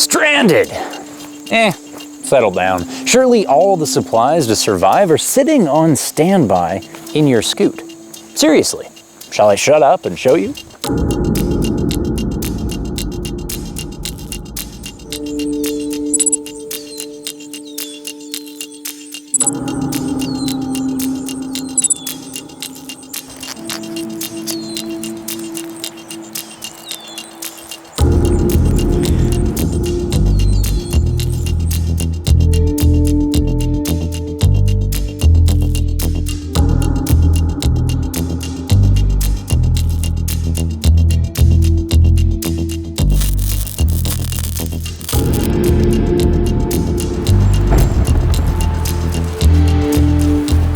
Stranded! Settle down. Surely all the supplies to survive are sitting on standby in your scoot. Seriously, shall I shut up and show you?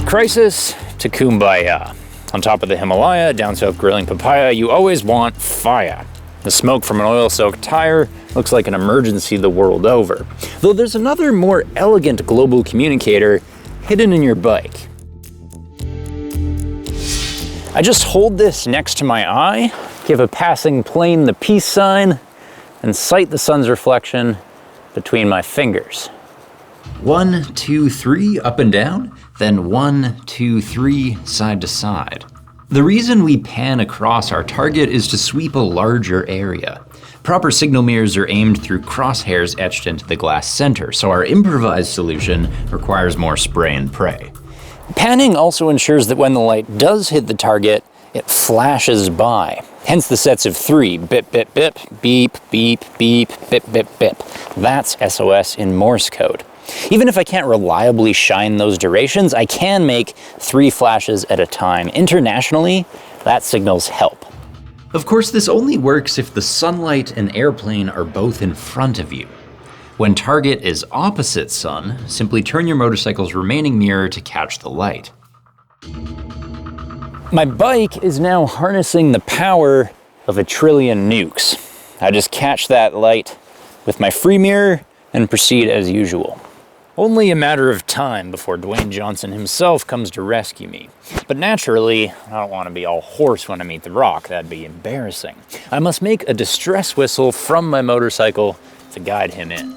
Crisis to Kumbaya. On top of the Himalaya, down south grilling papaya, you always want fire. The smoke from an oil-soaked tire looks like an emergency the world over. Though there's another more elegant global communicator hidden in your bike. I just hold this next to my eye, give a passing plane the peace sign, and sight the sun's reflection between my fingers. 1, 2, 3, up and down, then 1, 2, 3, side to side. The reason we pan across our target is to sweep a larger area. Proper signal mirrors are aimed through crosshairs etched into the glass center, so our improvised solution requires more spray and pray. Panning also ensures that when the light does hit the target, it flashes by. Hence the sets of 3, bip, bip, bip, beep, beep, beep, bip, bip, bip. That's SOS in Morse code. Even if I can't reliably shine those durations, I can make 3 flashes at a time. Internationally, that signals help. Of course, this only works if the sunlight and airplane are both in front of you. When target is opposite sun, simply turn your motorcycle's remaining mirror to catch the light. My bike is now harnessing the power of 1 trillion nukes. I just catch that light with my free mirror and proceed as usual. Only a matter of time before Dwayne Johnson himself comes to rescue me. But naturally, I don't want to be all hoarse when I meet The Rock. That'd be embarrassing. I must make a distress whistle from my motorcycle to guide him in.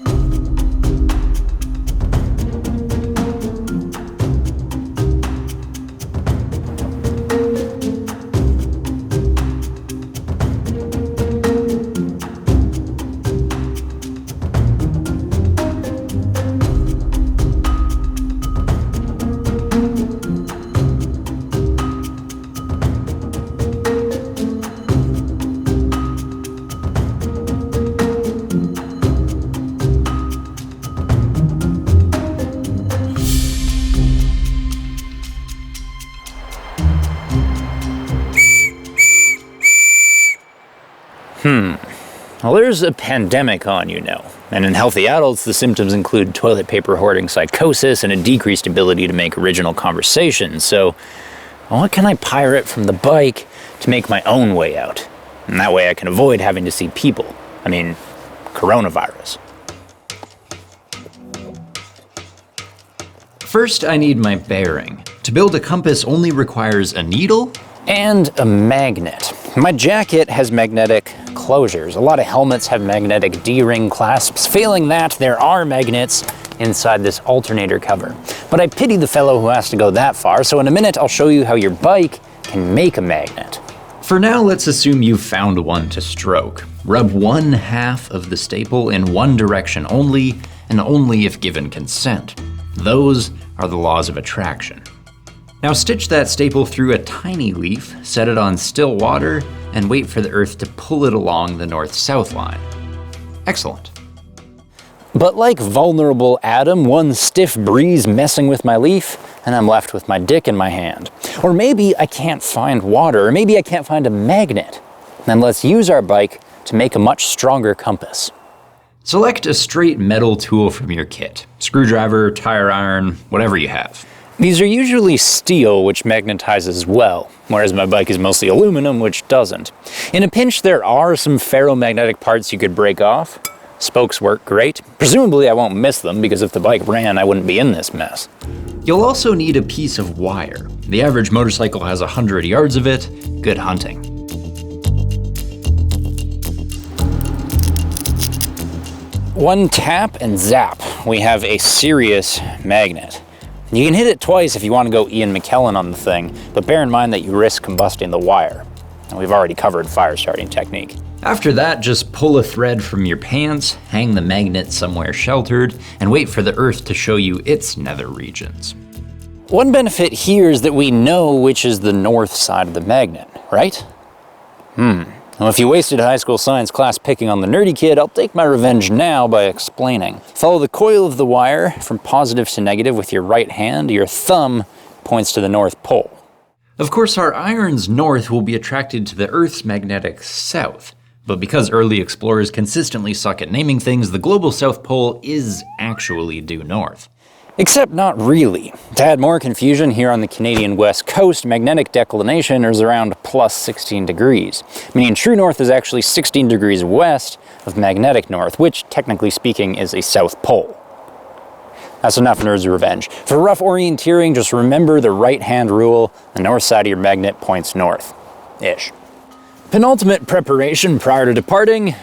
Well, there's a pandemic on, you know. And in healthy adults, the symptoms include toilet paper hoarding psychosis and a decreased ability to make original conversation. So, what can I pirate from the bike to make my own way out? And that way I can avoid having to see people. I mean, coronavirus. First, I need my bearing. To build a compass only requires a needle and a magnet. My jacket has magnetic closures. A lot of helmets have magnetic D-ring clasps. Failing that, there are magnets inside this alternator cover. But I pity the fellow who has to go that far, so in a minute I'll show you how your bike can make a magnet. For now, let's assume you've found one to stroke. Rub 1/2 of the staple in one direction only, and only if given consent. Those are the laws of attraction. Now stitch that staple through a tiny leaf, set it on still water, and wait for the earth to pull it along the north-south line. Excellent. But like vulnerable Adam, one stiff breeze messing with my leaf, and I'm left with my dick in my hand. Or maybe I can't find water, or maybe I can't find a magnet. Then let's use our bike to make a much stronger compass. Select a straight metal tool from your kit. Screwdriver, tire iron, whatever you have. These are usually steel, which magnetizes well, whereas my bike is mostly aluminum, which doesn't. In a pinch, there are some ferromagnetic parts you could break off. Spokes work great. Presumably I won't miss them, because if the bike ran, I wouldn't be in this mess. You'll also need a piece of wire. The average motorcycle has 100 yards of it. Good hunting. One tap and zap, we have a serious magnet. You can hit it twice if you want to go Ian McKellen on the thing, but bear in mind that you risk combusting the wire. And we've already covered fire starting technique. After that, just pull a thread from your pants, hang the magnet somewhere sheltered, and wait for the Earth to show you its nether regions. One benefit here is that we know which is the north side of the magnet, right? Well, if you wasted a high school science class picking on the nerdy kid, I'll take my revenge now by explaining. Follow the coil of the wire from positive to negative with your right hand. Your thumb points to the North Pole. Of course, our iron's north will be attracted to the Earth's magnetic south. But because early explorers consistently suck at naming things, the global South Pole is actually due north. Except not really. To add more confusion, here on the Canadian west coast, magnetic declination is around plus 16 degrees, meaning true north is actually 16 degrees west of magnetic north, which, technically speaking, is a south pole. That's enough nerds' revenge. For rough orienteering, just remember the right-hand rule. The north side of your magnet points north-ish. Penultimate preparation prior to departing,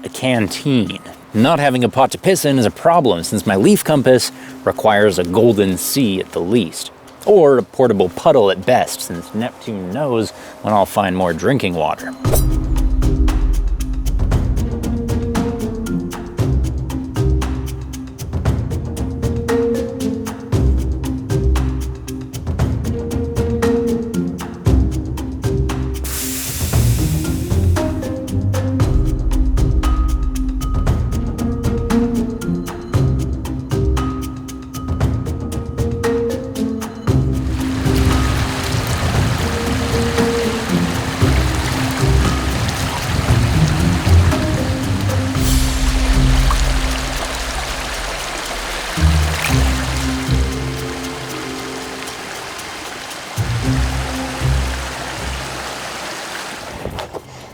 a canteen. Not having a pot to piss in is a problem since my leaf compass requires a golden sea at the least. Or a portable puddle at best, since Neptune knows when I'll find more drinking water.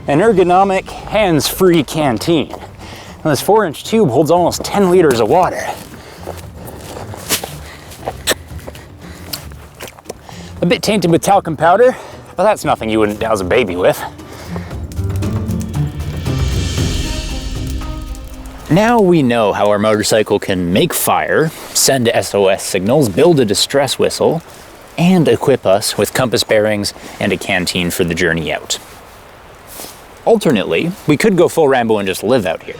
An ergonomic, hands-free canteen. Now, this 4-inch tube holds almost 10 liters of water. A bit tainted with talcum powder, but that's nothing you wouldn't douse a baby with. Now we know how our motorcycle can make fire, send SOS signals, build a distress whistle, and equip us with compass bearings and a canteen for the journey out. Alternately, we could go full Rambo and just live out here.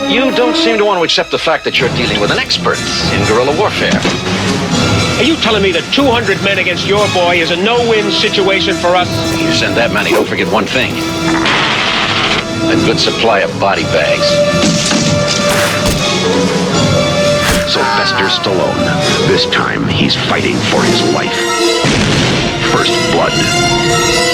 You don't seem to want to accept the fact that you're dealing with an expert in guerrilla warfare. Are you telling me that 200 men against your boy is a no-win situation for us? You send that many, don't forget one thing. A good supply of body bags. Sylvester Stallone. This time, he's fighting for his life. First blood.